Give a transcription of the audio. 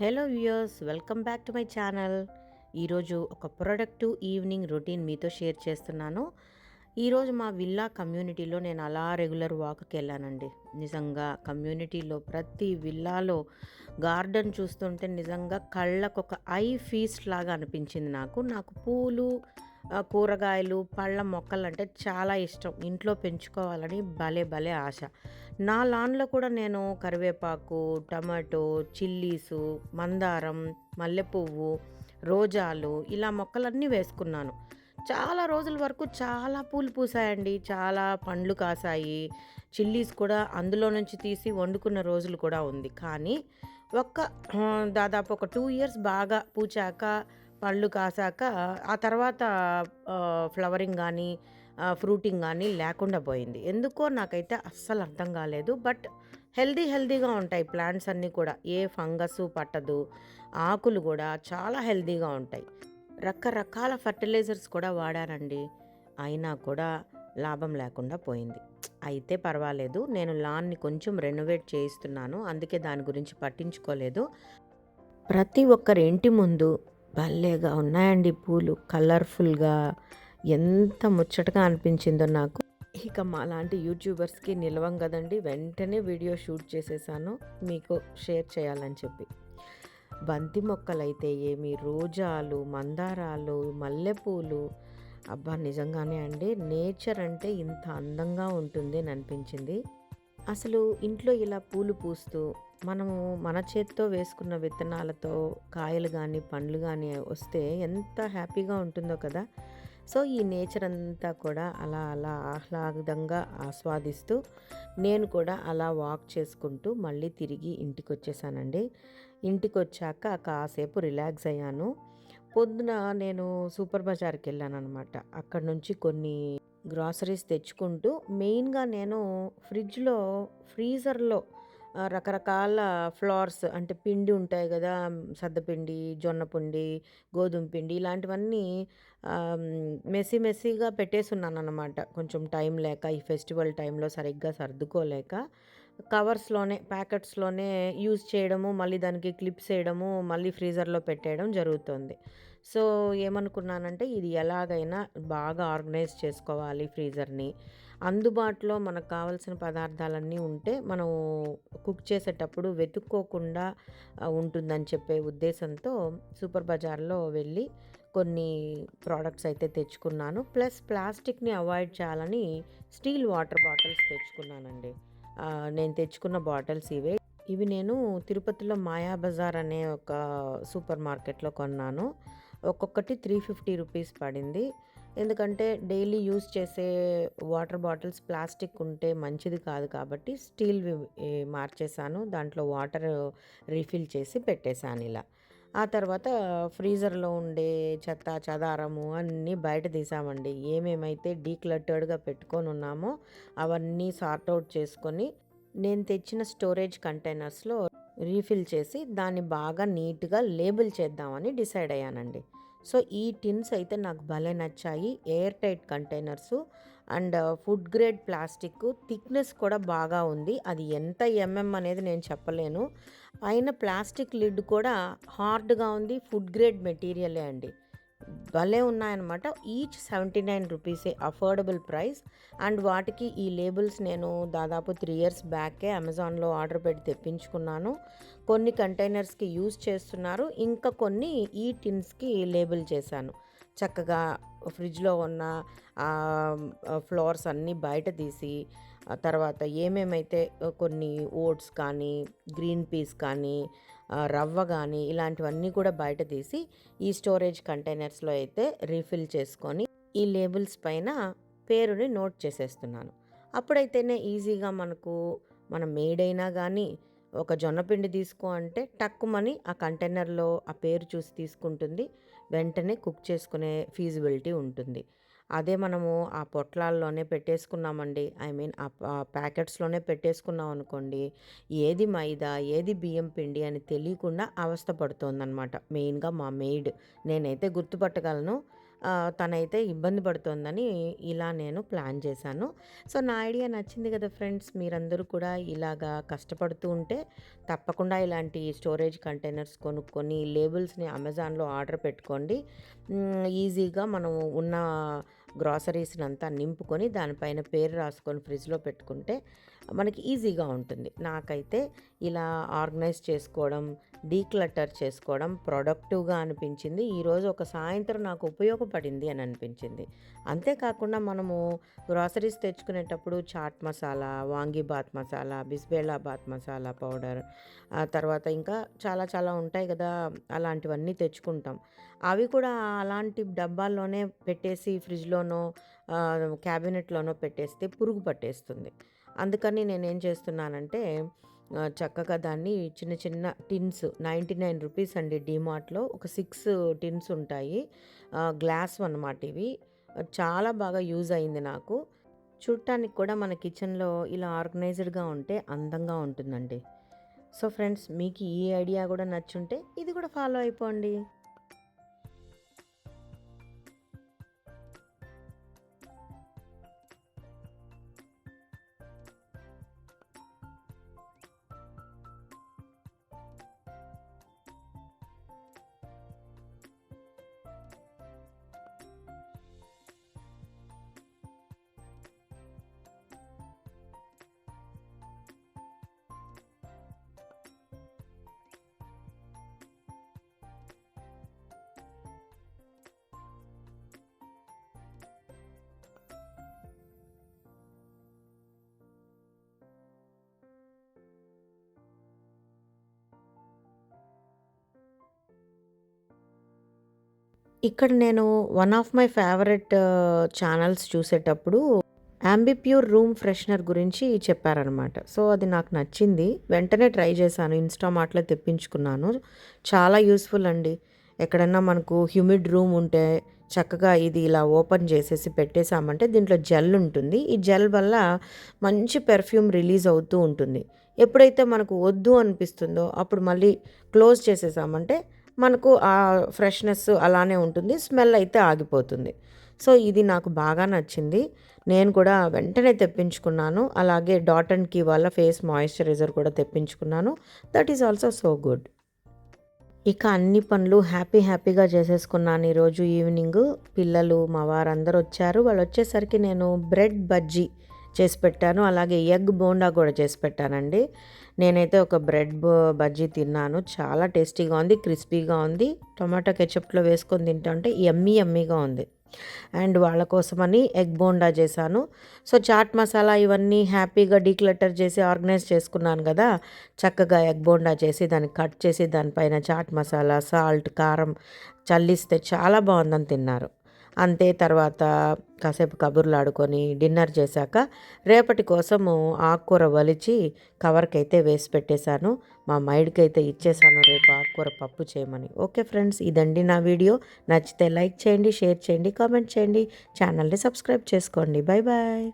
Hello viewers, welcome back to my channel. ఈరోజు ఒక productive evening routine మీతో share చేస్తున్నాను. ఈరోజు మా విల్లా కమ్యూనిటీలో నేను అలా రెగ్యులర్ వాక్కి వెళ్ళానండి. నిజంగా కమ్యూనిటీలో ప్రతి విల్లాలో గార్డెన్ చూస్తుంటే నిజంగా కళ్ళకు ఒక ఐ ఫీస్ట్ లాగా అనిపించింది నాకు పూలు, కూరగాయలు, పళ్ళ మొక్కలంటే చాలా ఇష్టం. ఇంట్లో పెంచుకోవాలని భలే భలే ఆశ. నా లాన్లో కూడా నేను కరివేపాకు, టమాటో, చిల్లీసు, మందారం, మల్లెపువ్వు, రోజాలు ఇలా మొక్కలన్నీ వేసుకున్నాను. చాలా రోజుల వరకు చాలా పూలు పూసాయండి. చాలా పండ్లు కాసాయి. చిల్లీస్ కూడా అందులో నుంచి తీసి వండుకున్న రోజులు కూడా ఉంది. కానీ ఒక్క దాదాపు ఒక 2 ఇయర్స్ బాగా పూచాక, పళ్ళు కాసాక ఆ తర్వాత ఫ్లవరింగ్ గానీ, ఫ్రూటింగ్ గానీ లేకుండా పోయింది. ఎందుకో నాకైతే అస్సలు అర్థం కాలేదు. బట్ హెల్తీగా ఉంటాయి ప్లాంట్స్ అన్నీ కూడా. ఏ ఫంగస్సు పట్టదు. ఆకులు కూడా చాలా హెల్తీగా ఉంటాయి. రకరకాల ఫర్టిలైజర్స్ కూడా వాడానండి. అయినా కూడా లాభం లేకుండా పోయింది. అయితే పర్వాలేదు. నేను లాన్‌ని కొంచెం రెనోవేట్ చేయిస్తున్నాను. అందుకే దాని గురించి పట్టించుకోలేదు. ప్రతి ఒక్కరి ఇంటి ముందు భలేగా ఉన్నాయండి పూలు. కలర్‌ఫుల్‌గా ఎంత ముచ్చటగా అనిపించిందో నాకు. ఇక మాలాంటి యూట్యూబర్స్‌కి నిలవం గదండీ! వెంటనే వీడియో షూట్ చేసేసాను మీకు షేర్ చేయాలని చెప్పి. బంతి మొక్కలైతే ఏమి, రోజాలు, మందారాలు, మల్లెపూలు, అబ్బా! నిజంగానే అండి నేచర్ అంటే ఇంత అందంగా ఉంటుంది అని అనిపించింది. అసలు ఇంట్లో ఇలా పూలు పూస్తూ మనము మన చేత్తో వేసుకున్న విత్తనాలతో కాయలు గానీ, పండ్లు గానీ వస్తే ఎంత హ్యాపీగా ఉంటుందో కదా! సో, ఈ నేచర్ అంతా కూడా అలా ఆహ్లాదంగా ఆస్వాదిస్తూ నేను కూడా అలా వాక్ చేసుకుంటూ మళ్ళీ తిరిగి ఇంటికొచ్చేసానండి. ఇంటికొచ్చాక కాసేపు రిలాక్స్ అయ్యాను. పొద్దున నేను సూపర్ బజార్‌కెళ్ళాననమాట. అక్కడి నుంచి కొన్ని గ్రాసరీస్ తెచ్చుకుంటూ మెయిన్‌గా నేను ఫ్రీజర్‌లో రకరకాల ఫ్లవర్స్ అంటే పిండి ఉంటాయి గదా! సద్దపిండి, జొన్న పిండి, గోధుమ పిండి ఇలాంటివన్నీ మెస్సీగా పెట్టేసున్నాననమాట. కొంచెం టైం లేక ఈ ఫెస్టివల్ టైంలో సరిగ్గా సర్దుకోలేక ప్యాకెట్స్‌లోనే యూజ్ చేయడము, మళ్ళీ దానికి క్లిప్స్ ఏయడము, మళ్ళీ ఫ్రీజర్‌లో పెట్టేయడం జరుగుతుంది. సో, ఏమనుకున్నానంటే ఇది ఎలాగైనా బాగా ఆర్గనైజ్ చేసుకోవాలి ఫ్రీజర్‌ని. అందుబాటులో మనకు కావాల్సిన పదార్థాలన్నీ ఉంటే మనం కుక్ చేసేటప్పుడు వెతుక్కోకుండా ఉంటుందని చెప్పే ఉద్దేశంతో సూపర్ బజార్‌లో వెళ్ళి కొన్ని ప్రొడక్ట్స్ అయితే తెచ్చుకున్నాను. ప్లస్ ప్లాస్టిక్‌ని అవాయిడ్ చేయాలని స్టీల్ వాటర్ బాటిల్స్ తెచ్చుకున్నానండి. నేను తెచ్చుకున్న బాటిల్స్ ఇవే. ఇవి నేను తిరుపతిలో మాయాబజార్ అనే ఒక సూపర్ మార్కెట్‌లో కొన్నాను. ఒక్కొక్కటి 350 రూపీస్ పడింది. ఎందుకంటే డైలీ యూజ్ చేసే వాటర్ బాటిల్స్ ప్లాస్టిక్ ఉంటే మంచిది కాదు కాబట్టి స్టీల్‌వి మార్చేశాను. దాంట్లో వాటర్ రీఫిల్ చేసి పెట్టేశాను ఇలా. ఆ తర్వాత ఫ్రీజర్‌లో ఉండే చెత్త, చెదారము అన్నీ బయట తీసామండి. ఏమేమైతే డీక్లటర్డ్‌గా పెట్టుకొనున్నామో అవన్నీ సార్ట్ ఔట్ చేసుకొని నేను తెచ్చిన స్టోరేజ్ కంటైనర్స్‌లో రీఫిల్ చేసి దాన్ని బాగా నీట్‌గా లేబుల్ చేద్దామని డిసైడ్ అయ్యానండి. సో, ఈ టిన్స్ అయితే నాకు భలే నచ్చాయి. Air tight containers and food grade plastic thickness కూడా బాగా ఉంది. అది ఎంత అనేది నేను చెప్పలేను. పైన ప్లాస్టిక్ లిడ్ కూడా హార్డ్‌గా ఉంది. ఫుడ్ గ్రేడ్ మెటీరియలే అండి. భలే ఉన్నాయన్నమాట. ఈచ్ 79 రూపీసే అఫోర్డబుల్ ప్రైస్. అండ్ వాటికి ఈ లేబుల్స్ నేను దాదాపు 3 ఇయర్స్ బ్యాకే అమెజాన్‌లో ఆర్డర్ పెట్టి తెప్పించుకున్నాను. కొన్ని కంటైనర్స్‌కి యూజ్ చేస్తున్నారు. ఇంకా కొన్ని ఈ టిన్స్‌కి లేబుల్ చేశాను. చక్కగా ఫ్రిడ్జ్‌లో ఉన్న ఫ్లవర్స్ అన్నీ బయట తీసి, తర్వాత ఏమేమైతే కొన్ని ఓట్స్ కానీ, గ్రీన్ పీస్ కానీ, రవ్వ గానీ ఇలాంటివన్నీ కూడా బయట తీసి ఈ స్టోరేజ్ కంటైనర్స్‌లో అయితే రీఫిల్ చేసుకొని ఈ లేబుల్స్ పైన పేరుని నోట్ చేసేస్తున్నాను. అప్పుడైతేనే ఈజీగా మన మెయిడైనా గానీ ఒక జొన్న పిండి తీసుకో అంటే టక్కుమని ఆ కంటైనర్‌లో ఆ పేరు చూసి తీసుకుంటుంది. వెంటనే కుక్ చేసుకునే ఫీజిబిలిటీ ఉంటుంది. అదే మనము ఆ పొట్లాల్లోనే పెట్టేసుకున్నామండి. ఐ మీన్ ప్యాకెట్స్‌లోనే పెట్టేసుకున్నాం అనుకోండి, ఏది మైదా, ఏది బియ్యం పిండి అని తెలియకుండా అవస్థ పడుతోందనమాట. మెయిన్‌గా మా మెయిడ్. నేనైతే గుర్తుపట్టగలను. తనైతే ఇబ్బంది పడుతోందని ఇలా నేను ప్లాన్ చేశాను. సో, నా ఐడియా నచ్చింది కదా ఫ్రెండ్స్! మీరందరూ కూడా ఇలాగా కష్టపడుతూ ఉంటే తప్పకుండా ఇలాంటి స్టోరేజ్ కంటైనర్స్ కొనుక్కొని లేబుల్స్‌ని అమెజాన్‌లో ఆర్డర్ పెట్టుకోండి. ఈజీగా మనం ఉన్న గ్రాసరీస్‌నంతా నింపుకొని దానిపైన పేరు రాసుకొని ఫ్రిడ్జ్‌లో పెట్టుకుంటే మనకి ఈజీగా ఉంటుంది. నాకైతే ఇలా ఆర్గనైజ్ చేసుకోవడం, డీక్లటర్ చేసుకోవడం ప్రొడక్టివ్‌గా అనిపించింది. ఈరోజు ఒక సాయంత్రం నాకు ఉపయోగపడింది అని అనిపించింది. అంతేకాకుండా మనము గ్రాసరీస్ తెచ్చుకునేటప్పుడు చాట్ మసాలా, వాంగీబాత్ మసాలా, బిస్బేలాబాత్ మసాలా పౌడర్, ఆ తర్వాత ఇంకా చాలా చాలా ఉంటాయి కదా! అలాంటివన్నీ తెచ్చుకుంటాం. అవి కూడా అలాంటి డబ్బాల్లోనే పెట్టేసి ఫ్రిడ్జ్‌లోనో క్యాబినెట్‌లోనో పెట్టేస్తే పురుగు పట్టేస్తుంది. అందుకని నేనేం చేస్తున్నానంటే చక్కగా దాన్ని చిన్న చిన్న టిన్స్ ₹99 అండి డీమార్ట్‌లో ఒక 6 టిన్స్ ఉంటాయి. గ్లాస్‌వన్నమాట ఇవి. చాలా బాగా యూజ్ అయింది నాకు. చూడటానికి కూడా మన కిచెన్‌లో ఇలా ఆర్గనైజ్డ్‌గా ఉంటే అందంగా ఉంటుందండి. సో ఫ్రెండ్స్, మీకు ఈ ఐడియా కూడా నచ్చుంటే ఇది కూడా ఫాలో అయిపోండి. ఇక్కడ నేను one of my favourite channels చూసేటప్పుడు యాంబిప్యూర్ రూమ్ ఫ్రెషనర్ గురించి చెప్పారనమాట. సో, అది నాకు నచ్చింది. వెంటనే ట్రై చేశాను. ఇన్‌స్టామార్ట్‌లో తెప్పించుకున్నాను. చాలా యూజ్‌ఫుల్ అండి. ఎక్కడన్నా మనకు హ్యూమిడ్ రూమ్ ఉంటే చక్కగా ఇది ఇలా ఓపెన్ చేసేసి పెట్టేసామంటే దీంట్లో జెల్ ఉంటుంది. ఈ జెల్ వల్ల మంచి పెర్ఫ్యూమ్ రిలీజ్ అవుతూ ఉంటుంది. ఎప్పుడైతే మనకు వద్దు అనిపిస్తుందో అప్పుడు మళ్ళీ క్లోజ్ చేసేసామంటే మనకు ఆ ఫ్రెష్‌నెస్ అలానే ఉంటుంది. స్మెల్ అయితే ఆగిపోతుంది. సో, ఇది నాకు బాగా నచ్చింది. నేను కూడా వెంటనే తెప్పించుకున్నాను. అలాగే డాట్ అండ్ కీ వాళ్ళ ఫేస్ మాయిశ్చరైజర్ కూడా తెప్పించుకున్నాను. That is also so good. ఇక అన్ని పనులు హ్యాపీగా చేసేసుకున్నాను ఈరోజు ఈవినింగు. పిల్లలు, మా వారందరూ వచ్చారు. వాళ్ళొచ్చేసరికి నేను బ్రెడ్ బజ్జీ చేసి పెట్టాను. అలాగే ఎగ్ బోండా కూడా చేసి పెట్టానండి. నేనైతే ఒక బజ్జీ తిన్నాను. చాలా టేస్టీగా ఉంది. క్రిస్పీగా ఉంది. టొమాటో కెచప్‌లో వేసుకొని తింటుంటే యమ్మీగా ఉంది. అండ్ వాళ్ళ కోసమని ఎగ్ బోండా చేశాను. సో, చాట్ మసాలా ఇవన్నీ హ్యాపీగా డీక్లటర్ చేసి ఆర్గనైజ్ చేసుకున్నాను కదా! చక్కగా ఎగ్ బోండా చేసి దాన్ని కట్ చేసి దానిపైన చాట్ మసాలా, సాల్ట్, కారం చల్లిస్తే చాలా బావుందని తిన్నారు. అంతే, తర్వాత కాసేపు కబుర్లాడుకొని డిన్నర్ చేశాక రేపటి కోసము ఆకుకూర ఒలిచి కవర్‌కైతే వేసి పెట్టేశాను. మా మైడ్‌కైతే ఇచ్చేశాను రేపు ఆకుకూర పప్పు చేయమని. ఓకే ఫ్రెండ్స్, ఇదండి నా వీడియో. నచ్చితే లైక్ చేయండి, షేర్ చేయండి, కామెంట్ చేయండి. ఛానల్‌ని సబ్స్క్రైబ్ చేసుకోండి. Bye bye.